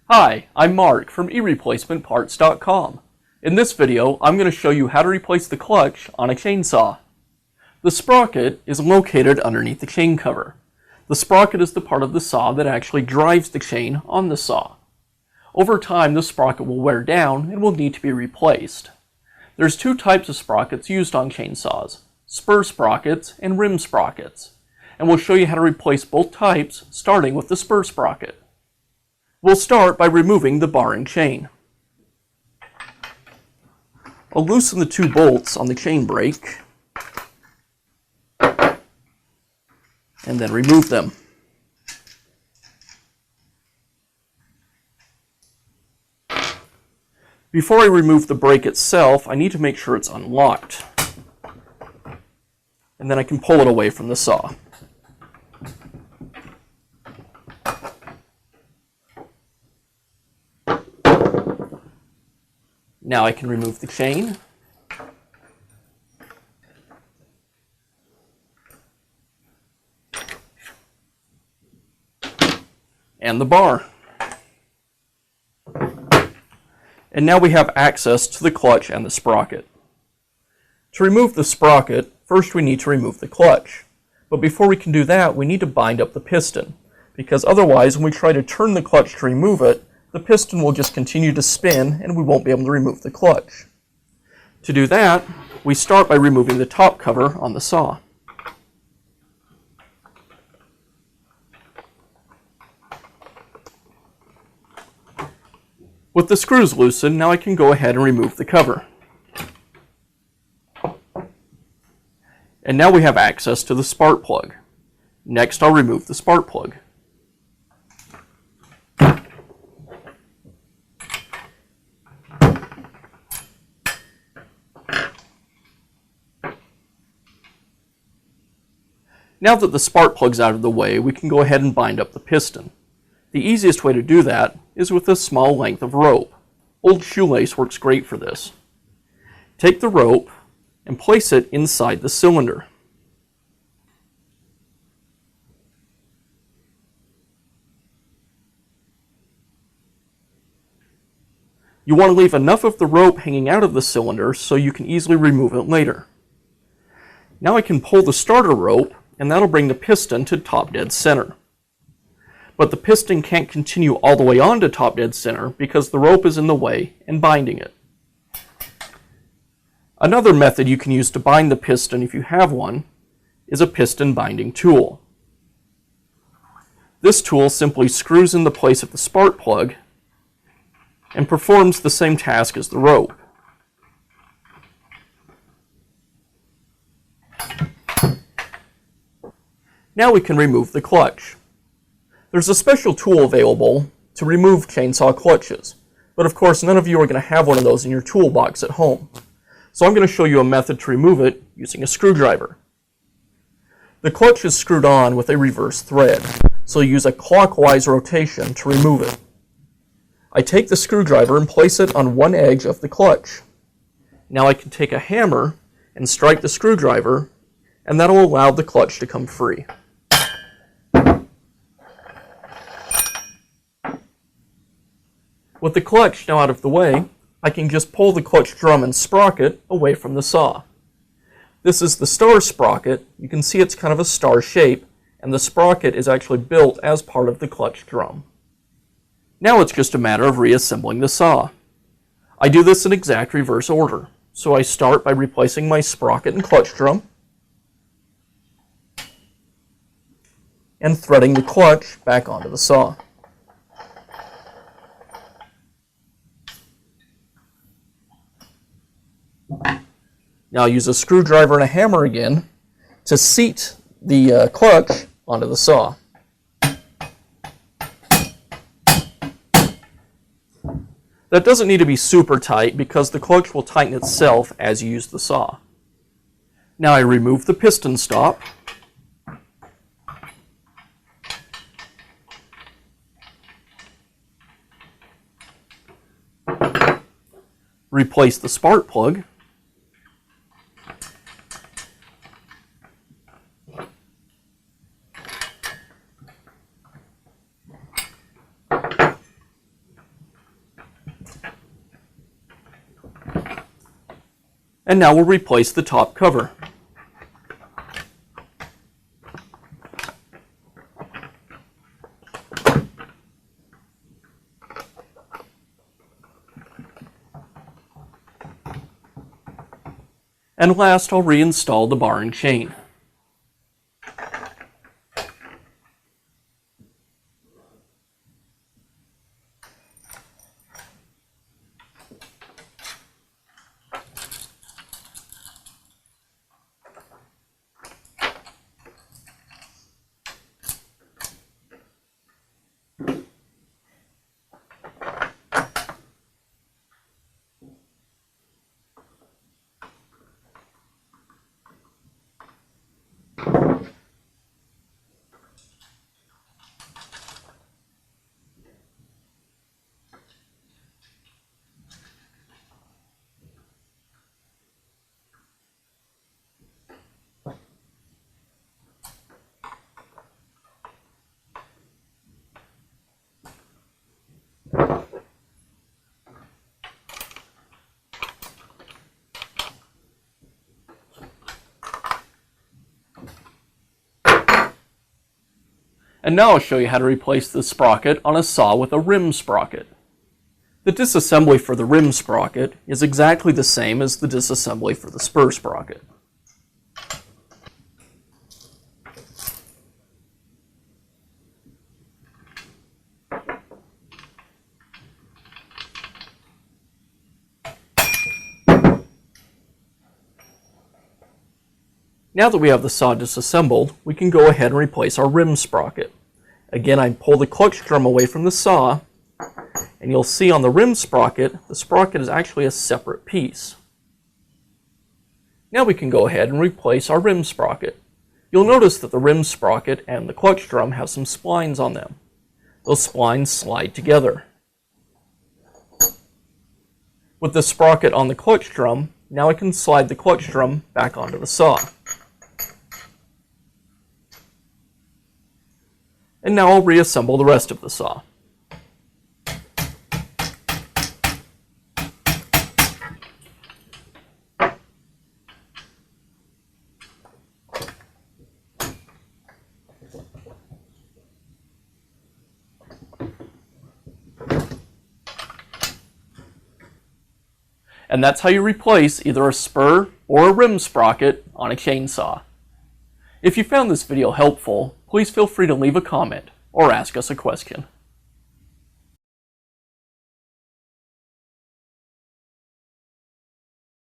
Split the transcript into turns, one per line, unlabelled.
Hi, I'm Mark from eReplacementParts.com. In this video, I'm going to show you how to replace the clutch on a chainsaw. The sprocket is located underneath the chain cover. The sprocket is the part of the saw that actually drives the chain on the saw. Over time, the sprocket will wear down and will need to be replaced. There's two types of sprockets used on chainsaws, spur sprockets and rim sprockets. And we'll show you how to replace both types, starting with the spur sprocket. We'll start by removing the bar and chain. I'll loosen the two bolts on the chain brake and then remove them. Before I remove the brake itself, I need to make sure it's unlocked. And then I can pull it away from the saw. Now I can remove the chain. And the bar. And now we have access to the clutch and the sprocket. To remove the sprocket, first we need to remove the clutch. But before we can do that, we need to bind up the piston, because otherwise when we try to turn the clutch to remove it, the piston will just continue to spin and we won't be able to remove the clutch. To do that, we start by removing the top cover on the saw. With the screws loosened, now I can go ahead and remove the cover. And now we have access to the spark plug. Next, I'll remove the spark plug. Now that the spark plug's out of the way, we can go ahead and bind up the piston. The easiest way to do that is with a small length of rope. Old shoelace works great for this. Take the rope and place it inside the cylinder. You want to leave enough of the rope hanging out of the cylinder so you can easily remove it later. Now I can pull the starter rope, and that'll bring the piston to top dead center. But the piston can't continue all the way on to top dead center because the rope is in the way and binding it. Another method you can use to bind the piston, if you have one, is a piston binding tool. This tool simply screws in the place of the spark plug and performs the same task as the rope. Now we can remove the clutch. There's a special tool available to remove chainsaw clutches, but of course none of you are going to have one of those in your toolbox at home. So I'm going to show you a method to remove it using a screwdriver. The clutch is screwed on with a reverse thread, so use a clockwise rotation to remove it. I take the screwdriver and place it on one edge of the clutch. Now I can take a hammer and strike the screwdriver, and that'll allow the clutch to come free. With the clutch now out of the way, I can just pull the clutch drum and sprocket away from the saw. This is the star sprocket. You can see it's kind of a star shape, and the sprocket is actually built as part of the clutch drum. Now it's just a matter of reassembling the saw. I do this in exact reverse order. So I start by replacing my sprocket and clutch drum, and threading the clutch back onto the saw. Now I'll use a screwdriver and a hammer again to seat the clutch onto the saw. That doesn't need to be super tight because the clutch will tighten itself as you use the saw. Now I remove the piston stop. Replace the spark plug. And now we'll replace the top cover. And last, I'll reinstall the bar and chain. And now I'll show you how to replace the sprocket on a saw with a rim sprocket. The disassembly for the rim sprocket is exactly the same as the disassembly for the spur sprocket. Now that we have the saw disassembled, we can go ahead and replace our rim sprocket. Again, I pull the clutch drum away from the saw, and you'll see on the rim sprocket, the sprocket is actually a separate piece. Now we can go ahead and replace our rim sprocket. You'll notice that the rim sprocket and the clutch drum have some splines on them. Those splines slide together. With the sprocket on the clutch drum, now I can slide the clutch drum back onto the saw. And now I'll reassemble the rest of the saw. And that's how you replace either a spur or a rim sprocket on a chainsaw. If you found this video helpful, please feel free to leave a comment or ask us a question.